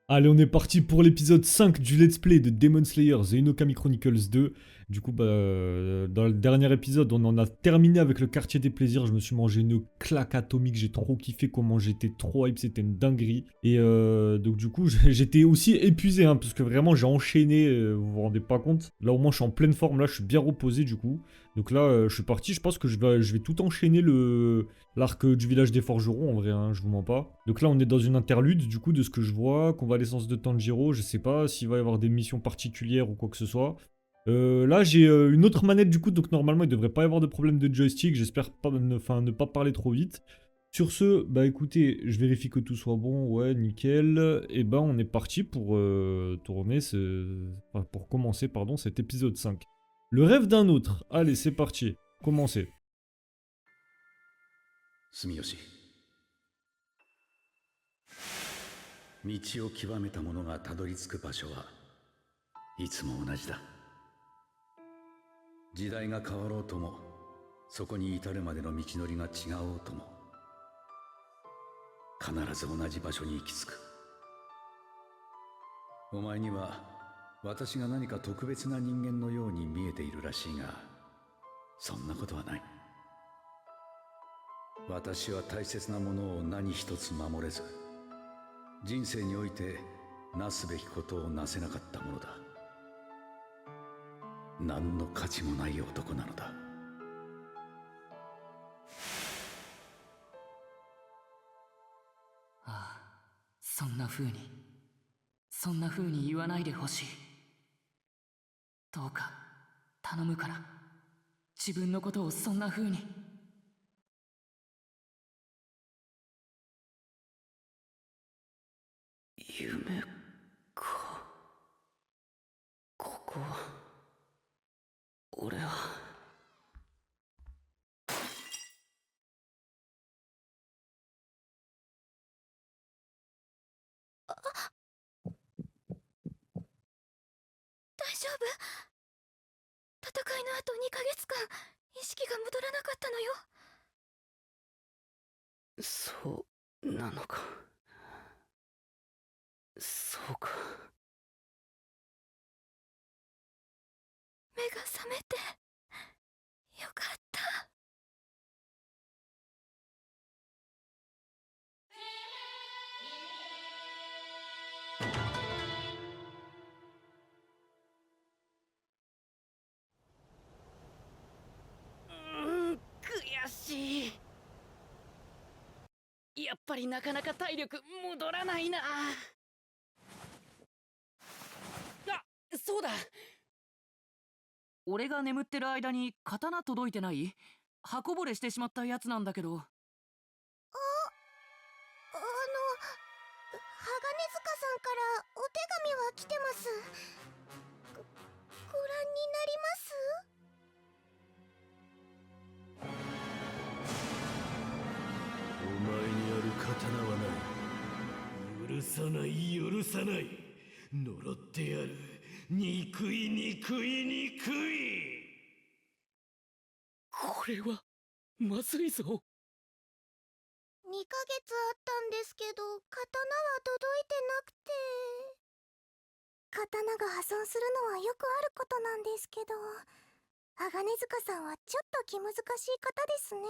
Allez, on est parti pour l'épisode 5 du Let's Play de Demon Slayer The Inokami Chronicles 2. Du coup, dans le dernier épisode, on en a terminé avec le quartier des plaisirs. Je me suis mangé une claque atomique, j'ai trop kiffé comment j'étais trop hype, c'était une dinguerie. Et donc du coup, j'étais aussi épuisé, hein, parce que vraiment j'ai enchaîné, vous vous rendez pas compte. Là au moins je suis en pleine forme, là je suis bien reposé du coup. Donc là, je suis parti, je pense que je vais tout enchaîner l'arc du village des forgerons, en vrai, hein, je vous mens pas. Donc là, on est dans une interlude, du coup, de ce que je vois, convalescence de Tanjiro, je sais pas s'il va y avoir des missions particulières ou quoi que ce soit. Là, j'ai une autre manette, du coup, donc normalement, il devrait pas y avoir de problème de joystick, j'espère pas, ne pas parler trop vite. Sur ce, bah écoutez, je vérifie que tout soit bon, ouais, nickel. Et ben, on est parti pour pour commencer, pardon, cet épisode 5. Le rêve d'un autre, allez, c'est parti, commencez. 住吉、道を極めた者がたどり着く場所はいつも同じだ。時代が変わろうとも、そこに至るまでの道のりが違おうとも、必ず同じ場所に行き着く。お前には私が何か特別な人間のように見えているらしいが、そんなことはない。私は大切なものを何一つ守れず、人生においてなすべきことをなせなかったものだ。何の価値もない男なのだ。ああ、そんな風に言わないでほしい。どうか頼むから、自分のことをそんな風に。夢か。ここは俺は。大丈夫？戦いの後2ヶ月間意識が戻らなかったのよ。そうなのか。そうか。目が覚めてよかった。悔しい。やっぱりなかなか体力戻らないな。あ、そうだ。俺が眠ってる間に刀届いてない？刃こぼれしてしまったやつなんだけど。鋼塚さんからお手紙は来てます。ご覧になります？お前にある刀はない。許さない、許さない。呪ってやる。憎い、憎い、憎い。これはまずいぞ。2ヶ月あったんですけど、刀は届いてなくて。刀が破損するのはよくあることなんですけど、鋼塚さんはちょっと気難しい方ですね。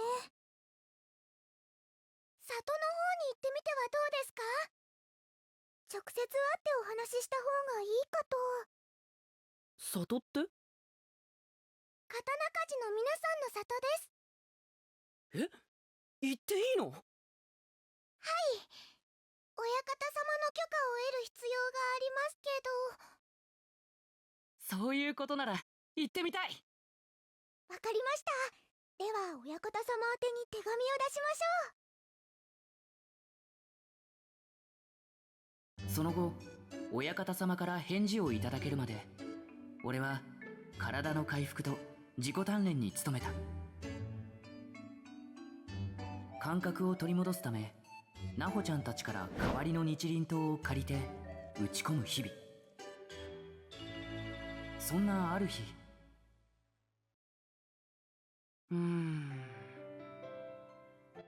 里の方に行ってみてはどうですか？直接会ってお話しした方がいいかと。里って？刀鍛冶の皆さんの里です。え、行っていいの？はい。親方様の許可を得る必要がありますけど。そういうことなら行ってみたい。わかりました。では親方様宛てに手紙を出しましょう。その後、親方様から返事をいただけるまで、俺は体の回復と自己鍛錬に努めた。感覚を取り戻すため、ナホちゃんたちから代わりの日輪刀を借りて打ち込む日々。そんなある日、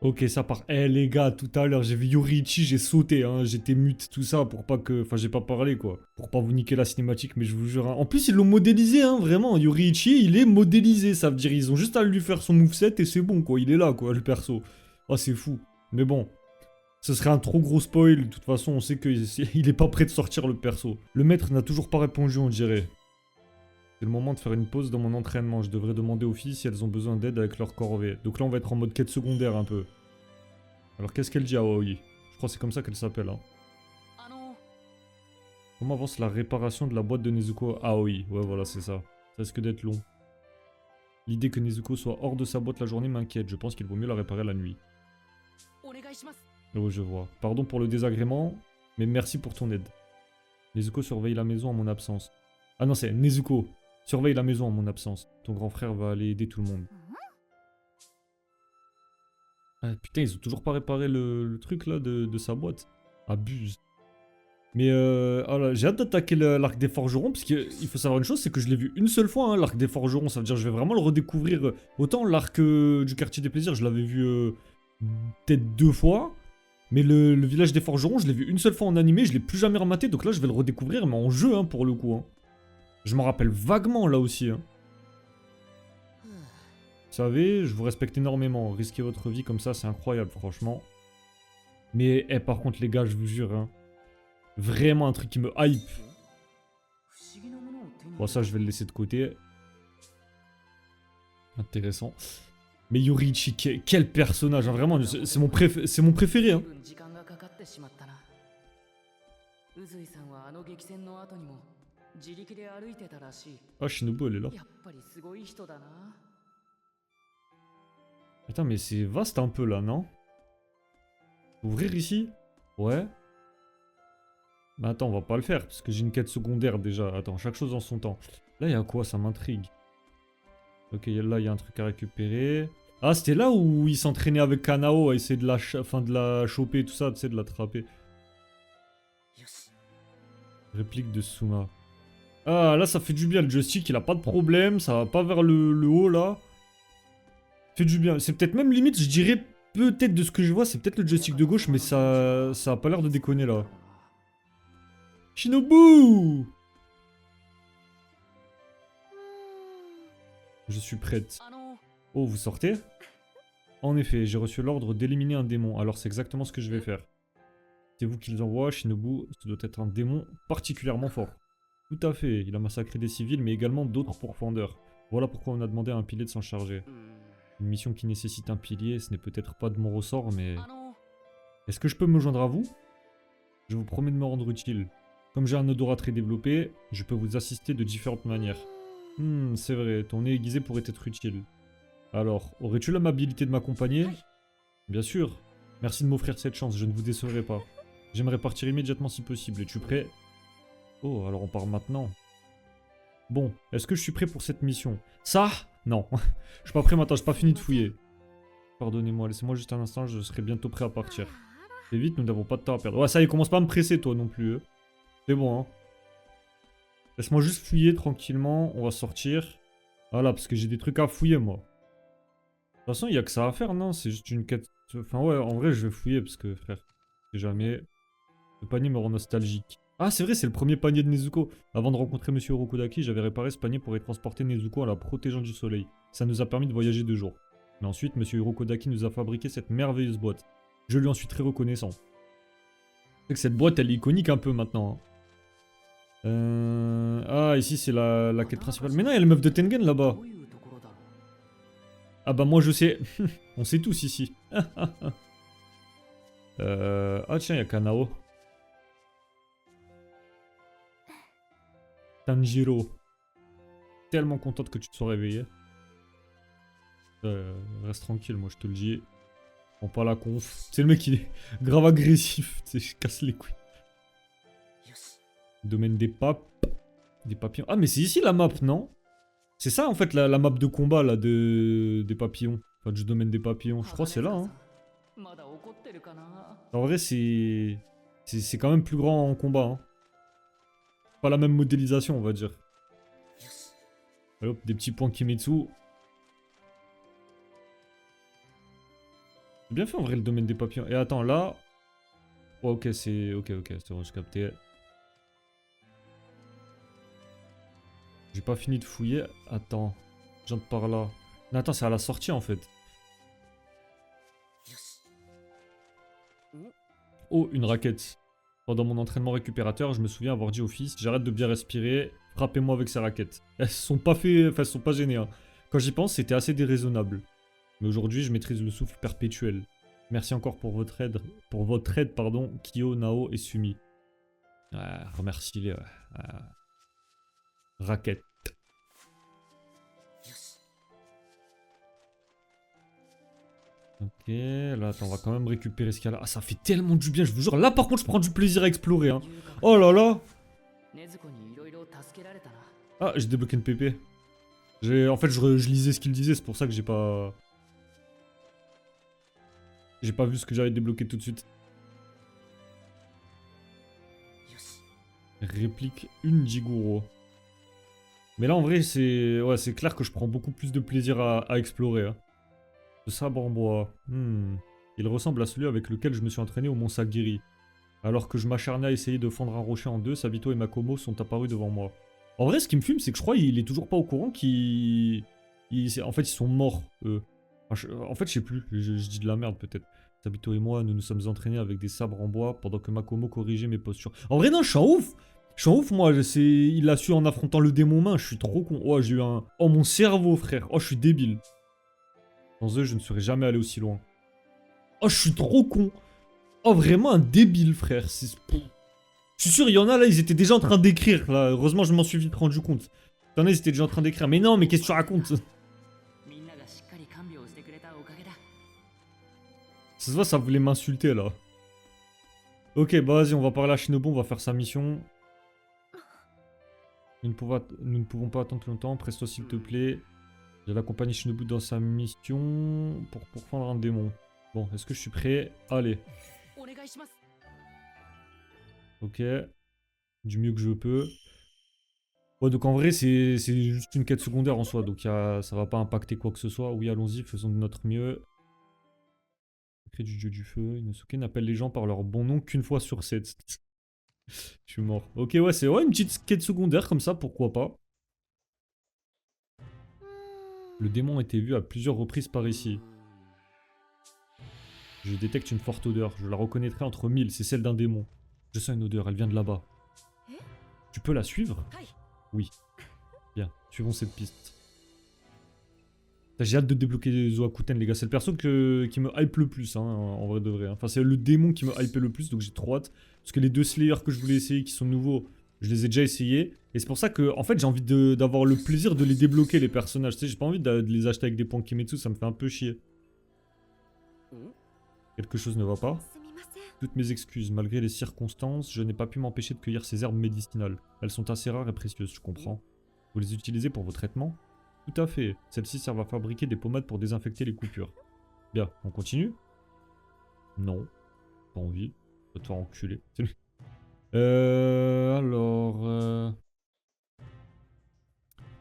Ok, ça part. Eh les gars, tout à l'heure, j'ai vu Yoriichi, j'ai sauté, hein. J'étais mute, tout ça, pour pas que... Enfin, j'ai pas parlé, quoi. Pour pas vous niquer la cinématique, mais je vous jure, hein. En plus, ils l'ont modélisé, hein, vraiment. Yoriichi, il est modélisé, ça veut dire. Ils ont juste à lui faire son moveset et c'est bon, quoi. Il est là, quoi, le perso. Ah, c'est fou. Mais bon. Ce serait un trop gros spoil. De toute façon, on sait qu'il est pas prêt de sortir, le perso. Le maître n'a toujours pas répondu, on dirait. C'est le moment de faire une pause dans mon entraînement. Je devrais demander aux filles si elles ont besoin d'aide avec leur corvée. Donc là, on va être en mode quête secondaire un peu. Alors, qu'est-ce qu'elle dit à Aoi? Je crois que c'est comme ça qu'elle s'appelle. Hein. Comment avance la réparation de la boîte de Nezuko Aoi? Ouais, voilà, c'est ça. Ça risque d'être long. L'idée que Nezuko soit hors de sa boîte la journée m'inquiète. Je pense qu'il vaut mieux la réparer la nuit. Oh, je vois. Pardon pour le désagrément, mais merci pour ton aide. Nezuko surveille la maison en mon absence. Ah non, c'est Nezuko. Surveille la maison en mon absence. Ton grand frère va aller aider tout le monde. Ah, putain, ils ont toujours pas réparé le truc là de sa boîte. Abuse. Mais voilà, j'ai hâte d'attaquer l'arc des forgerons, parce qu'il faut savoir une chose, c'est que je l'ai vu une seule fois, hein, l'arc des forgerons. Ça veut dire que je vais vraiment le redécouvrir. Autant l'arc du quartier des plaisirs, je l'avais vu peut-être 2 fois. Mais le village des forgerons, je l'ai vu une seule fois en animé, je l'ai plus jamais rematé. Donc là, je vais le redécouvrir, mais en jeu, hein, pour le coup. Hein. Je m'en rappelle vaguement là aussi. Hein. Vous savez, je vous respecte énormément. Risquer votre vie comme ça, c'est incroyable, franchement. Mais par contre, les gars, je vous jure, hein, vraiment un truc qui me hype. Bon, ça, je vais le laisser de côté. Intéressant. Mais Yoriichi, quel personnage, hein, vraiment, c'est mon préféré. Hein. Ah, Shinobu, elle est là. Attends, mais c'est vaste un peu là, non? Ouvrir ici? Ouais. Mais attends, on va pas le faire, parce que j'ai une quête secondaire déjà. Attends, chaque chose en son temps. Là, il y a quoi? Ça m'intrigue. Ok, là, il y a un truc à récupérer. Ah, c'était là où il s'entraînait avec Kanao à essayer de la, de la choper, tout ça, tu sais, de l'attraper. Réplique de Suma. Ah, là, ça fait du bien. Le joystick, il a pas de problème. Ça va pas vers le haut, là. Fait du bien. C'est peut-être même limite, je dirais, peut-être de ce que je vois, c'est peut-être le joystick de gauche, mais ça a pas l'air de déconner, là. Shinobu! Je suis prête. Oh, vous sortez? En effet, j'ai reçu l'ordre d'éliminer un démon, alors c'est exactement ce que je vais faire. C'est vous qui les envoie, Shinobu, ce doit être un démon particulièrement fort. Tout à fait, il a massacré des civils, mais également d'autres pourfendeurs. Voilà pourquoi on a demandé à un pilier de s'en charger. Une mission qui nécessite un pilier, ce n'est peut-être pas de mon ressort, mais... Est-ce que je peux me joindre à vous? Je vous promets de me rendre utile. Comme j'ai un odorat très développé, je peux vous assister de différentes manières. C'est vrai, ton nez aiguisé pourrait être utile. Alors, aurais-tu l'amabilité de m'accompagner? Bien sûr. Merci de m'offrir cette chance, je ne vous décevrai pas. J'aimerais partir immédiatement si possible. Es-tu prêt? Oh, alors on part maintenant. Bon, est-ce que je suis prêt pour cette mission? Ça? Non. Je suis pas prêt maintenant, j'ai pas fini de fouiller. Pardonnez-moi, laissez-moi juste un instant, je serai bientôt prêt à partir. Fais vite, nous n'avons pas de temps à perdre. Ouais, ça y est, commence pas à me presser toi non plus. C'est bon, hein. Laisse-moi juste fouiller tranquillement, on va sortir. Voilà, parce que j'ai des trucs à fouiller, moi. De toute façon, il n'y a que ça à faire, non? C'est juste une quête... Enfin, ouais, en vrai, je vais fouiller, parce que, frère, je sais jamais... Le panier me rend nostalgique. Ah, c'est vrai, c'est le premier panier de Nezuko. Avant de rencontrer Monsieur Urokodaki, j'avais réparé ce panier pour y transporter Nezuko en la protégeant du soleil. Ça nous a permis de voyager 2 jours. Mais ensuite, Monsieur Urokodaki nous a fabriqué cette merveilleuse boîte. Je lui en suis très reconnaissant. C'est que cette boîte, elle est iconique un peu maintenant. Hein. Ah, ici, c'est la quête principale. Mais non, il y a le meuf de Tengen là-bas. Ah bah moi, je sais. On sait tous ici. Ah tiens, il y a Kanao. Tanjiro. Tellement contente que tu te sois réveillé. Reste tranquille, moi je te le dis. Prends pas la conf. C'est le mec qui est grave agressif. Tu sais, je casse les couilles. Domaine des papes. Des papillons. Ah mais c'est ici la map, non? C'est ça en fait la map de combat là des papillons. Enfin du domaine des papillons. Je crois que c'est là. Hein. En vrai c'est quand même plus grand en combat. Hein. Pas la même modélisation on va dire. Allez, hop, des petits points Kimetsu. J'ai bien fait en vrai le domaine des papillons. Et attends, là... Oh, ok, c'est... Ok, c'est bon, j'ai capté. J'ai pas fini de fouiller. Attends, j'entre par là. Non, attends, c'est à la sortie en fait. Oh, une raquette. Pendant mon entraînement récupérateur, je me souviens avoir dit au fils, j'arrête de bien respirer, frappez-moi avec ces raquettes. Elles sont pas fait, enfin, elles sont pas gênées. Hein. Quand j'y pense, c'était assez déraisonnable. Mais aujourd'hui, je maîtrise le souffle perpétuel. Merci encore pour votre aide, pardon, Kyo, Nao et Sumi. Remercie-les. Raquette. Ok, là, attends, on va quand même récupérer ce qu'il y a là. Ah, ça fait tellement du bien, je vous jure. Là, par contre, je prends du plaisir à explorer. Hein. Oh là là. Ah, j'ai débloqué une PP. En fait, je lisais ce qu'il disait, c'est pour ça que j'ai pas... J'ai pas vu ce que j'avais débloqué tout de suite. Réplique une Jiguro. Mais là, en vrai, c'est... Ouais, c'est clair que je prends beaucoup plus de plaisir à explorer. Hein. Le sabre en bois. Il ressemble à celui avec lequel je me suis entraîné au Mont Sagiri. Alors que je m'acharnais à essayer de fendre un rocher en deux, Sabito et Makomo sont apparus devant moi. En vrai, ce qui me fume, c'est que je crois qu'il est toujours pas au courant qu'ils... En fait, ils sont morts, eux. En fait, je sais plus. Je dis de la merde, peut-être. Sabito et moi, nous nous sommes entraînés avec des sabres en bois pendant que Makomo corrigeait mes postures. En vrai, non, je suis en ouf. Je suis en ouf, moi. Il l'a su en affrontant le démon main. Je suis trop con. Oh, j'ai eu un... Oh, mon cerveau, frère. Oh, je suis débile. Sans eux, je ne serais jamais allé aussi loin. Oh, je suis trop con. Oh, vraiment un débile, frère. Je suis sûr, il y en a là, ils étaient déjà en train d'écrire. Là, heureusement, je m'en suis vite rendu compte. Il y en a, ils étaient déjà en train d'écrire. Mais non, mais qu'est-ce que tu racontes? Ça se voit, ça voulait m'insulter là. Ok, bah vas-y, on va parler à Shinobu, on va faire sa mission. Nous ne pouvons pas attendre plus longtemps. Presto, s'il te plaît. Je vais accompagner Shinobu dans sa mission pour pourfendre un démon. Bon, est-ce que je suis prêt? Allez. Ok. Du mieux que je peux. Ouais, donc en vrai, c'est juste une quête secondaire en soi. Donc ça va pas impacter quoi que ce soit. Oui, allons-y, faisons de notre mieux. Secret du dieu du feu. Inosuke n'appelle les gens par leur bon nom qu'une fois sur 7. Je suis mort. Ok, ouais, c'est une petite quête secondaire comme ça, pourquoi pas. Le démon a été vu à plusieurs reprises par ici. Je détecte une forte odeur. Je la reconnaîtrai entre 1000. C'est celle d'un démon. Je sens une odeur. Elle vient de là-bas. Tu peux la suivre? Oui. Bien. Suivons cette piste. J'ai hâte de débloquer Zoakuten, les gars. C'est le perso qui me hype le plus, hein, en vrai de vrai. Enfin, c'est le démon qui me hype le plus, donc j'ai trop hâte. Parce que les deux Slayers que je voulais essayer, qui sont nouveaux, je les ai déjà essayés. Et c'est pour ça que, en fait, j'ai envie d'avoir le plaisir de les débloquer, les personnages. Tu sais, j'ai pas envie de les acheter avec des points Kimetsu, ça me fait un peu chier. Quelque chose ne va pas. Toutes mes excuses, malgré les circonstances, je n'ai pas pu m'empêcher de cueillir ces herbes médicinales. Elles sont assez rares et précieuses, je comprends. Vous les utilisez pour vos traitements? Tout à fait. Celles-ci servent à fabriquer des pommades pour désinfecter les coupures. Bien, on continue? Non. Pas envie. Va te faire enculer. Alors...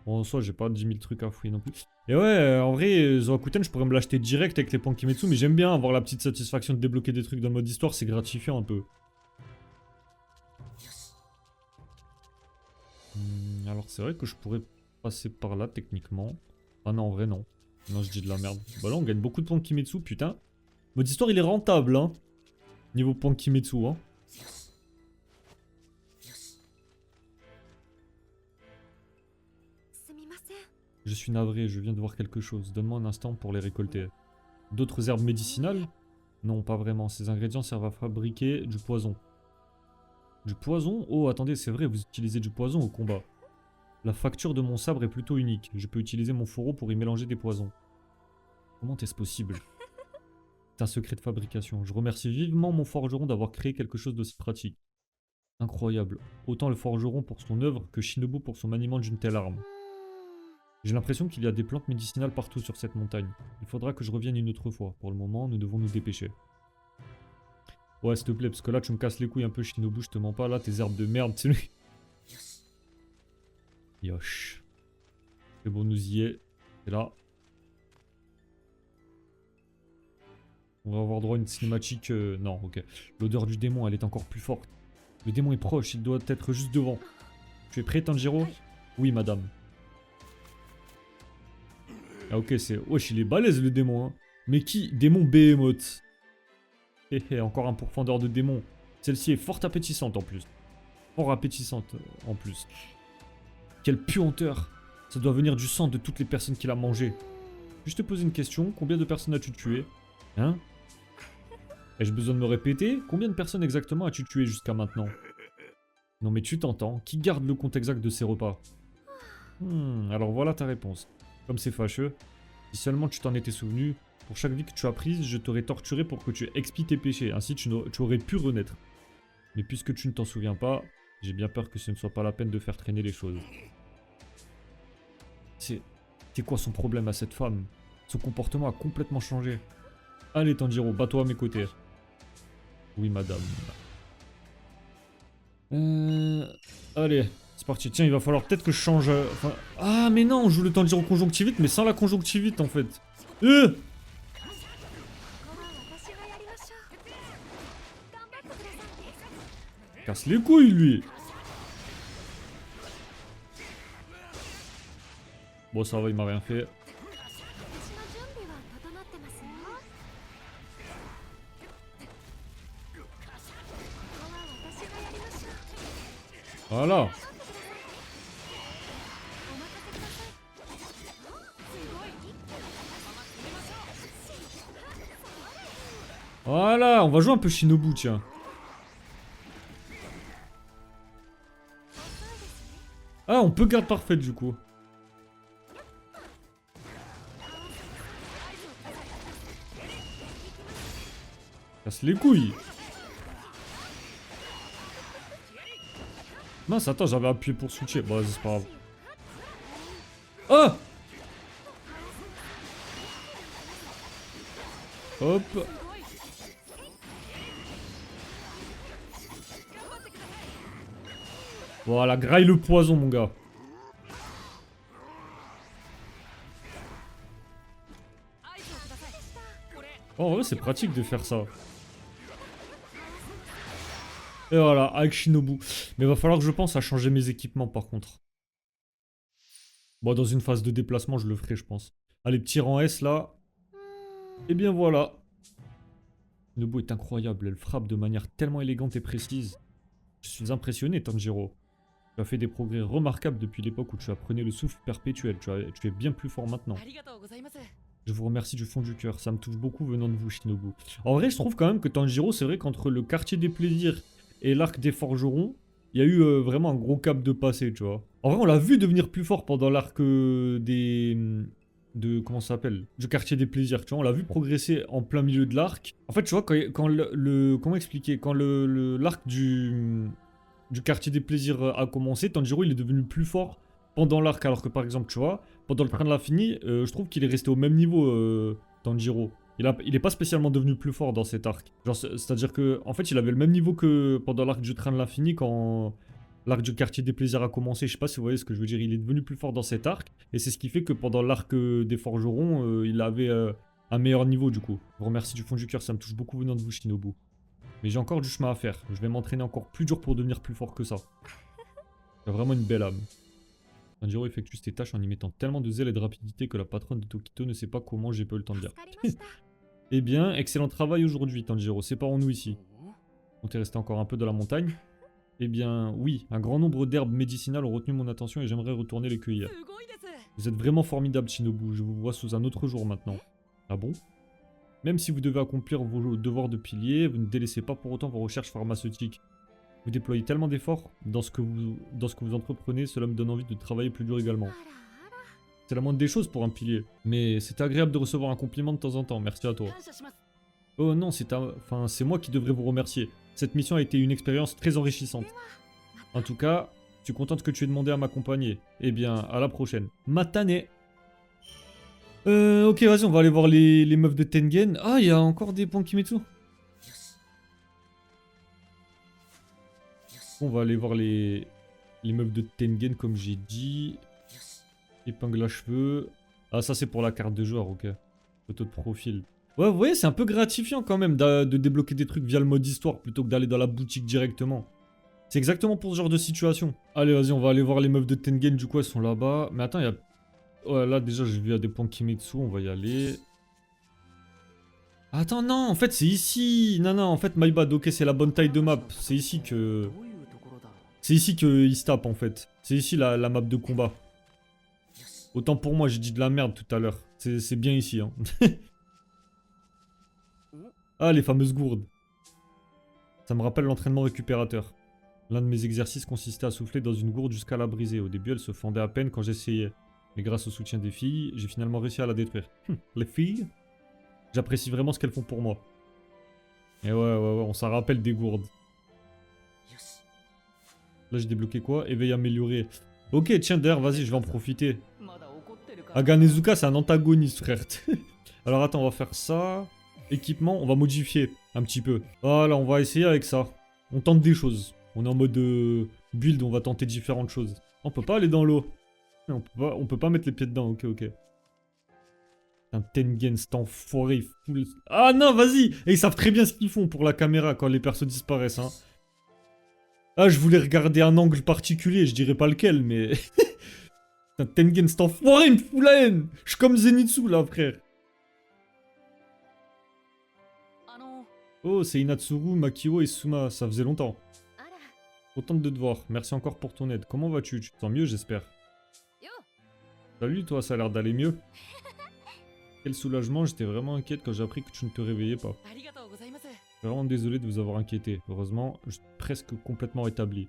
Bon, en soi, j'ai pas 10 000 trucs à fouiller non plus. Et ouais, en vrai, Zoakuten, je pourrais me l'acheter direct avec les points Kimetsu, mais j'aime bien avoir la petite satisfaction de débloquer des trucs dans le mode histoire, c'est gratifiant un peu. Alors, c'est vrai que je pourrais passer par là, techniquement. Ah non, en vrai, non. Non, je dis de la merde. Bah là, on gagne beaucoup de points Kimetsu, putain. Mode histoire, il est rentable, hein. Niveau points Kimetsu, hein. Je suis navré, je viens de voir quelque chose. Donne-moi un instant pour les récolter. D'autres herbes médicinales? Non, pas vraiment. Ces ingrédients servent à fabriquer du poison. Du poison? Oh, attendez, c'est vrai, vous utilisez du poison au combat. La facture de mon sabre est plutôt unique. Je peux utiliser mon fourreau pour y mélanger des poisons. Comment est-ce possible? C'est un secret de fabrication. Je remercie vivement mon forgeron d'avoir créé quelque chose d'aussi pratique. Incroyable. Autant le forgeron pour son œuvre que Shinobu pour son maniement d'une telle arme. J'ai l'impression qu'il y a des plantes médicinales partout sur cette montagne. Il faudra que je revienne une autre fois. Pour le moment, nous devons nous dépêcher. Ouais, s'il te plaît, parce que là, tu me casses les couilles un peu, Shinobu, je te mens pas. Là, tes herbes de merde, c'est lui. Yosh. C'est bon, nous y est. C'est là. On va avoir droit à une cinématique... Non, ok. L'odeur du démon, elle est encore plus forte. Le démon est proche, il doit être juste devant. Tu es prêt, Tanjiro? Oui, madame. Ah ok, c'est... Wesh, il est balèze, le démon, hein. Mais qui? Démon Behemoth. Hé hé, encore un pourfendeur de démon. Celle-ci est fort appétissante, en plus. Fort appétissante, en plus. Quelle puanteur. Ça doit venir du sang de toutes les personnes qui l'a mangé. Puis-je te poser une question? Combien de personnes as-tu tué? Hein? Ai-je besoin de me répéter? Combien de personnes exactement as-tu tué jusqu'à maintenant? Non mais tu t'entends. Qui garde le compte exact de ces repas? Alors voilà ta réponse. Comme c'est fâcheux. Si seulement tu t'en étais souvenu, pour chaque vie que tu as prise, je t'aurais torturé pour que tu expies tes péchés. Ainsi tu aurais pu renaître. Mais puisque tu ne t'en souviens pas, j'ai bien peur que ce ne soit pas la peine de faire traîner les choses. C'est quoi son problème à cette femme? Son comportement a complètement changé. Allez Tanjiro, bats-toi à mes côtés. Oui madame. Allez, c'est parti. Tiens, il va falloir peut-être que je change... enfin... Ah mais non, on joue le Tanjiro conjonctivite, mais sans la conjonctivite en fait. Casse les couilles lui. Bon ça va, il m'a rien fait. Voilà. Voilà, on va jouer un peu Shinobu, tiens. Ah, on peut garde parfaite du coup. Casse les couilles. Mince, attends, j'avais appuyé pour switcher. Bon, c'est pas grave. Oh! Hop. Voilà, graille le poison, mon gars. Oh, en vrai, c'est pratique de faire ça. Et voilà, avec Shinobu. Mais va falloir que je pense à changer mes équipements, par contre. Bon, dans une phase de déplacement, je le ferai, je pense. Allez, petit rang S, là. Et bien voilà. Shinobu est incroyable, elle frappe de manière tellement élégante et précise. Je suis impressionné, Tanjiro. Tu as fait des progrès remarquables depuis l'époque où tu apprenais le souffle perpétuel. Tu es bien plus fort maintenant. Je vous remercie du fond du cœur, ça me touche beaucoup venant de vous, Shinobu. En vrai, je trouve quand même que Tanjiro, c'est vrai qu'entre le quartier des plaisirs et l'arc des forgerons, il y a eu vraiment un gros cap de passé, tu vois. En vrai, on l'a vu devenir plus fort pendant l'arc comment ça s'appelle? Du quartier des plaisirs, tu vois. On l'a vu progresser en plein milieu de l'arc. En fait, tu vois, quand comment expliquer? Quand l'arc du quartier des plaisirs a commencé, Tanjiro, il est devenu plus fort pendant l'arc. Alors que, par exemple, tu vois, pendant le train de l'infini, je trouve qu'il est resté au même niveau, Tanjiro. Il est pas spécialement devenu plus fort dans cet arc. Genre, c'est-à-dire que, en fait, il avait le même niveau que pendant l'arc du train de l'infini quand l'arc du quartier des plaisirs a commencé. Je sais pas si vous voyez ce que je veux dire. Il est devenu plus fort dans cet arc. Et c'est ce qui fait que pendant l'arc des forgerons, il avait un meilleur niveau du coup. Je vous remercie du fond du cœur. Ça me touche beaucoup venant de vous, Shinobu. Mais j'ai encore du chemin à faire. Je vais m'entraîner encore plus dur pour devenir plus fort que ça. Il a vraiment une belle âme. Tanjiro effectue ses tâches en y mettant tellement de zèle et de rapidité que la patronne de Tokito ne sait pas comment j'ai pas eu le temps de dire. Eh bien, excellent travail aujourd'hui, Tanjiro. Séparons-nous ici. On t'est resté encore un peu dans la montagne. Eh bien, oui, un grand nombre d'herbes médicinales ont retenu mon attention et j'aimerais retourner les cueillir. Vous êtes vraiment formidable, Shinobu. Je vous vois sous un autre jour maintenant. Ah bon? Même si vous devez accomplir vos devoirs de pilier, vous ne délaissez pas pour autant vos recherches pharmaceutiques. Vous déployez tellement d'efforts dans ce que vous entreprenez, cela me donne envie de travailler plus dur également. C'est la moindre des choses pour un pilier. Mais c'est agréable de recevoir un compliment de temps en temps. Merci à toi. Oh non, c'est moi qui devrais vous remercier. Cette mission a été une expérience très enrichissante. En tout cas, je suis contente que tu aies demandé à m'accompagner. Eh bien, à la prochaine. Matane. Ok, vas-y, on va aller voir les meufs de Tengen. Ah, il y a encore des points Kimetsu. On va aller voir les meufs de Tengen, comme j'ai dit. Épingle à cheveux. Ah, ça, c'est pour la carte de joueur, ok. Photo de profil. Ouais, vous voyez, c'est un peu gratifiant quand même de débloquer des trucs via le mode histoire plutôt que d'aller dans la boutique directement. C'est exactement pour ce genre de situation. Allez, vas-y, on va aller voir les meufs de Tengen, du coup, elles sont là-bas. Mais attends, il y a... Ouais, là, déjà, j'ai vu à des points Kimetsu, on va y aller. Attends, non, en fait, c'est ici. Non, non, en fait, my bad, ok, c'est la bonne taille de map. C'est ici que... C'est ici qu'ils se tapent, en fait. C'est ici la map de combat. Autant pour moi, j'ai dit de la merde tout à l'heure. C'est bien ici, hein. Ah, les fameuses gourdes. Ça me rappelle l'entraînement récupérateur. L'un de mes exercices consistait à souffler dans une gourde jusqu'à la briser. Au début, elle se fendait à peine quand j'essayais. Mais grâce au soutien des filles, j'ai finalement réussi à la détruire. Les filles, j'apprécie vraiment ce qu'elles font pour moi. Et ouais, on s'en rappelle des gourdes. Là, j'ai débloqué quoi? Éveil amélioré. Ok, tiens, d'ailleurs, vas-y, je vais en profiter. Aganezuka, c'est un antagoniste, frère. Alors, attends, on va faire ça. Équipement, on va modifier un petit peu. Voilà, on va essayer avec ça. On tente des choses. On est en mode build, on va tenter différentes choses. On peut pas aller dans l'eau. On peut pas mettre les pieds dedans, ok. Un Tengen, cet enfoiré, full... Ah non, vas-y! Et ils savent très bien ce qu'ils font pour la caméra quand les persos disparaissent, hein. Ah, je voulais regarder un angle particulier, je dirais pas lequel, mais... Un Tengen, cet enfoiré, il me fout la haine! Je suis comme Zenitsu, là, frère. Oh, c'est Inatsuru, Makio et Suma, ça faisait longtemps. Contente de te voir, merci encore pour ton aide. Comment vas-tu? Tu te sens mieux, j'espère? Salut, toi, ça a l'air d'aller mieux. Quel soulagement, j'étais vraiment inquiète quand j'ai appris que tu ne te réveillais pas. Je suis vraiment désolé de vous avoir inquiété. Heureusement, je suis presque complètement rétabli.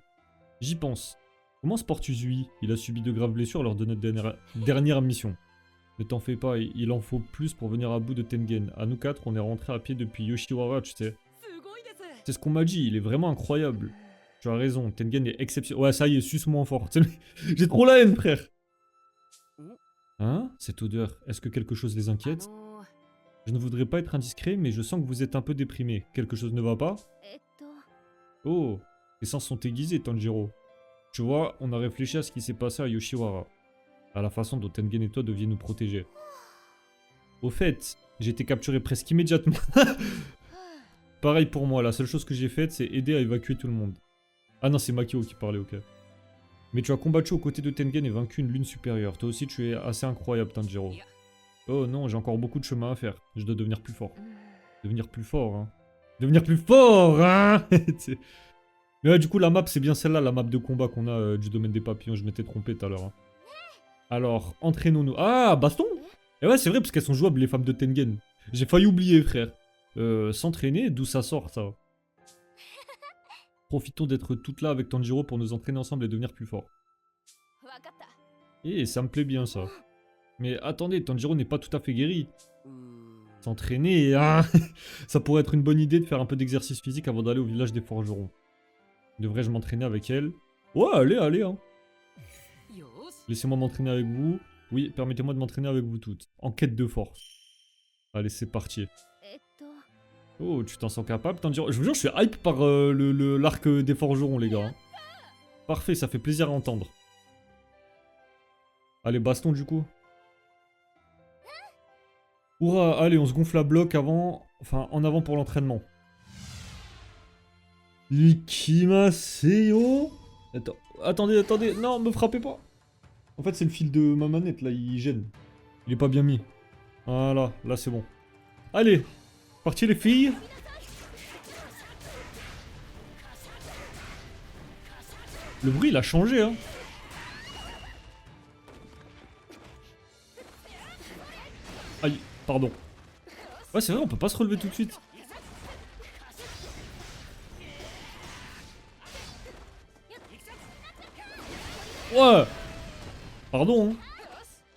J'y pense. Comment se porte Uzui? Il a subi de graves blessures lors de notre dernière mission. Ne t'en fais pas, il en faut plus pour venir à bout de Tengen. À nous quatre, on est rentré à pied depuis Yoshiwara, tu sais. C'est ce qu'on m'a dit, il est vraiment incroyable. Tu as raison, Tengen est exceptionnel. Ouais, ça y est, suce-moi fort. J'ai trop la haine, frère. Hein? Cette odeur, est-ce que quelque chose les inquiète? Je ne voudrais pas être indiscret, mais je sens que vous êtes un peu déprimé. Quelque chose ne va pas? Oh, les sens sont aiguisés, Tanjiro. Tu vois, on a réfléchi à ce qui s'est passé à Yoshiwara. À la façon dont Tengen et toi deviez nous protéger. Au fait, j'ai été capturé presque immédiatement. Pareil pour moi, la seule chose que j'ai faite, c'est aider à évacuer tout le monde. Ah non, c'est Makio qui parlait, ok. Mais tu as combattu aux côtés de Tengen et vaincu une lune supérieure. Toi aussi, tu es assez incroyable, Tanjiro. Oh non, j'ai encore beaucoup de chemin à faire. Je dois devenir plus fort. Devenir plus fort, hein. Devenir plus fort, hein. Mais ouais, du coup, la map, c'est bien celle-là, la map de combat qu'on a du domaine des papillons. Je m'étais trompé tout à l'heure. Hein. Alors, entraînons-nous. Ah, baston. Et ouais, c'est vrai, parce qu'elles sont jouables, les femmes de Tengen. J'ai failli oublier, frère. S'entraîner, d'où ça sort, ça? Profitons d'être toutes là avec Tanjiro pour nous entraîner ensemble et devenir plus forts. Eh, ça me plaît bien, ça. Mais attendez, Tanjiro n'est pas tout à fait guéri. S'entraîner, hein. Ça pourrait être une bonne idée de faire un peu d'exercice physique avant d'aller au village des forgerons. Devrais-je m'entraîner avec elle? Ouais, allez, hein. Laissez-moi m'entraîner avec vous. Oui, permettez-moi de m'entraîner avec vous toutes. En quête de force. Allez, c'est parti. Oh, tu t'en sens capable, Tanjiro? Je vous jure, je suis hype par l'arc des forgerons, les gars. Hein. Parfait, ça fait plaisir à entendre. Allez, baston, du coup. Hurrah, allez, on se gonfle à bloc avant... Enfin, en avant pour l'entraînement. Ikimaseyo. Attendez, non, me frappez pas. En fait, c'est le fil de ma manette, là, il gêne. Il est pas bien mis. Voilà, là, c'est bon. Allez, parti les filles. Le bruit, il a changé, hein. Aïe, pardon. Ouais, c'est vrai, on peut pas se relever tout de suite. Ouais. Pardon, hein.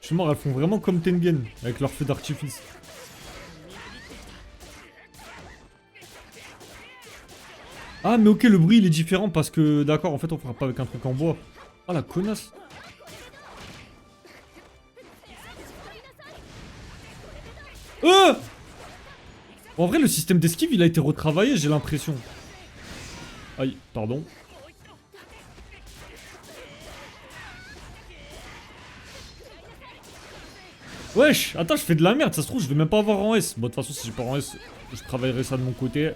Je suis mort, elles font vraiment comme Tengen, avec leur feu d'artifice. Ah, mais ok, le bruit, il est différent parce que... D'accord, en fait, on fera pas avec un truc en bois. Ah, la connasse. En vrai, le système d'esquive, il a été retravaillé, j'ai l'impression. Aïe, pardon. Wesh, attends, je fais de la merde, ça se trouve, je vais même pas avoir en S. Bon, de toute façon, si j'ai pas en S, je travaillerai ça de mon côté.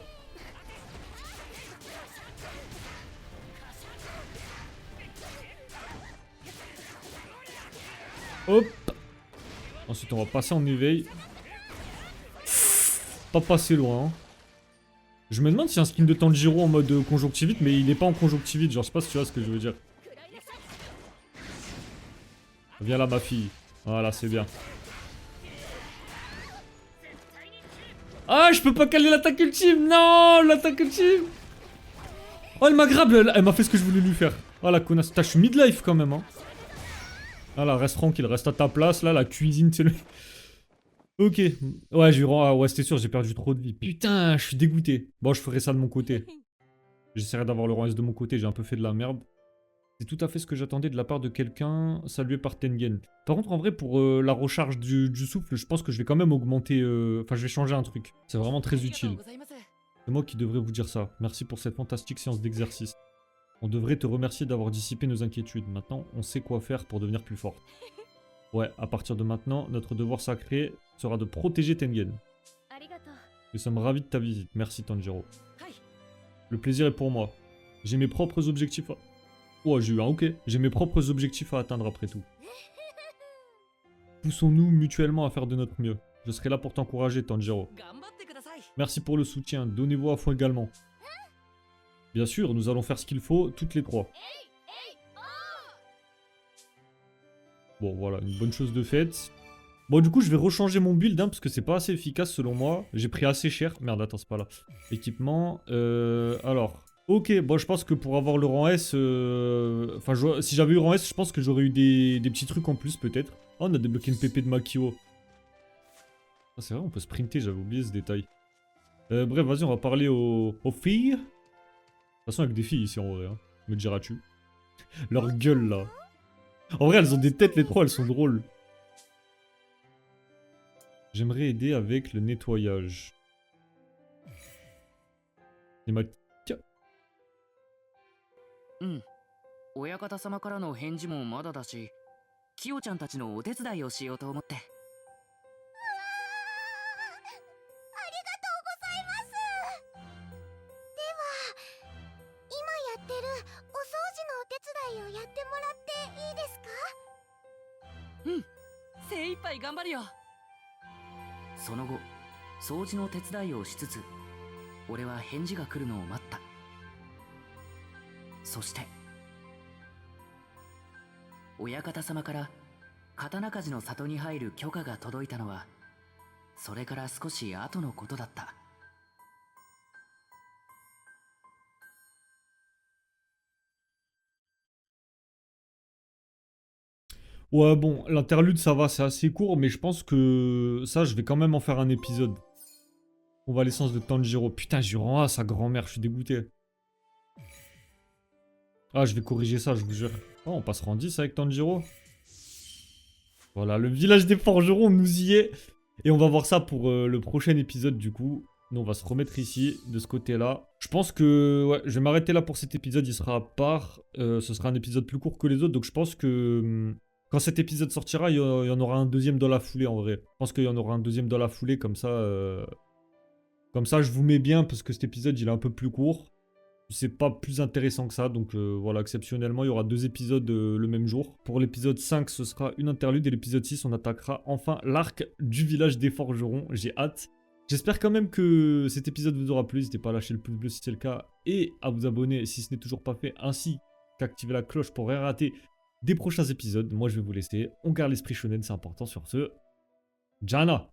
Hop. Ensuite, on va passer en éveil. Pas passer loin. Hein. Je me demande si un skin de Tanjiro en mode conjonctivite, mais il est pas en conjonctivite, genre je sais pas si tu vois ce que je veux dire. Viens là ma fille. Voilà, c'est bien. Ah, je peux pas caler l'attaque ultime. Non, l'attaque ultime. Oh, elle m'a grab, elle m'a fait ce que je voulais lui faire. Oh la connasse. Putain, je suis mid-life quand même. Hein. Voilà, reste tranquille, reste à ta place. Là, la cuisine, c'est le... Ok. Ouais, j'ai eu... Ah, ouais, c'était sûr, j'ai perdu trop de vie. Putain, je suis dégoûté. Bon, je ferai ça de mon côté. J'essaierai d'avoir le rang S de mon côté, j'ai un peu fait de la merde. C'est tout à fait ce que j'attendais de la part de quelqu'un salué par Tengen. Par contre, en vrai, pour la recharge du souffle, je pense que je vais quand même augmenter... Enfin, je vais changer un truc. C'est vraiment très utile. C'est moi qui devrais vous dire ça. Merci pour cette fantastique séance d'exercice. On devrait te remercier d'avoir dissipé nos inquiétudes. Maintenant, on sait quoi faire pour devenir plus fort. Ouais, à partir de maintenant, notre devoir sacré sera de protéger Tengen. Nous sommes ravis de ta visite. Merci Tanjiro. Le plaisir est pour moi. J'ai mes propres objectifs à... Oh, j'ai eu un ok. J'ai mes propres objectifs à atteindre après tout. Poussons-nous mutuellement à faire de notre mieux. Je serai là pour t'encourager, Tanjiro. Merci pour le soutien. Donnez-vous à fond également. Bien sûr, nous allons faire ce qu'il faut, toutes les trois. Bon, voilà, une bonne chose de faite. Bon, du coup, je vais rechanger mon build, hein, parce que c'est pas assez efficace selon moi. J'ai pris assez cher. Merde, attends, c'est pas là. Équipement. Alors... Ok, bon, je pense que pour avoir le rang S... Enfin, si j'avais eu rang S, je pense que j'aurais eu des petits trucs en plus, peut-être. Oh, on a débloqué une PP de Makio. Ah, c'est vrai, on peut sprinter, j'avais oublié ce détail. Bref, vas-y, on va parler aux filles. De toute façon, avec des filles ici, en vrai, hein. Me diras-tu. Leur gueule, là. En vrai, elles ont des têtes, les trois, elles sont drôles. J'aimerais aider avec le nettoyage. Et ma... 親方様からの返事もまだだし、キヨちゃんたちのお手伝いをしようと思って。精一杯頑張るよ。その後、掃除の手伝いをしつつ、俺は返事が来るのを待った。そして親方様から刀鍛冶の里に入る許可が届いたのはそれから少し後のことだった。Ouais, bon, l'interlude, ça va, c'est assez court, mais je pense que ça, je vais quand même en faire un épisode. Convalescence de Tanjiro. Putain, j'ai eu rang A, sa grand-mère, je suis dégoûté. Ah, je vais corriger ça, je vous jure. Oh, on passera en 10 avec Tanjiro. Voilà, le village des forgerons, on nous y est. Et on va voir ça pour le prochain épisode, du coup. Nous, on va se remettre ici, de ce côté-là. Je pense que... Ouais, je vais m'arrêter là pour cet épisode, il sera à part. Ce sera un épisode plus court que les autres, donc je pense que... Quand cet épisode sortira, il y en aura un deuxième dans la foulée, en vrai. Je pense qu'il y en aura un deuxième dans la foulée, comme ça... Comme ça, je vous mets bien, parce que cet épisode, il est un peu plus court. C'est pas plus intéressant que ça, donc voilà, exceptionnellement, il y aura 2 épisodes le même jour. Pour l'épisode 5, ce sera une interlude, et l'épisode 6, on attaquera enfin l'arc du village des forgerons. J'ai hâte. J'espère quand même que cet épisode vous aura plu. N'hésitez pas à lâcher le pouce bleu si c'est le cas, et à vous abonner si ce n'est toujours pas fait, ainsi qu'activer la cloche pour rien rater des prochains épisodes. Moi, je vais vous laisser. On garde l'esprit shonen, c'est important sur ce. Jana!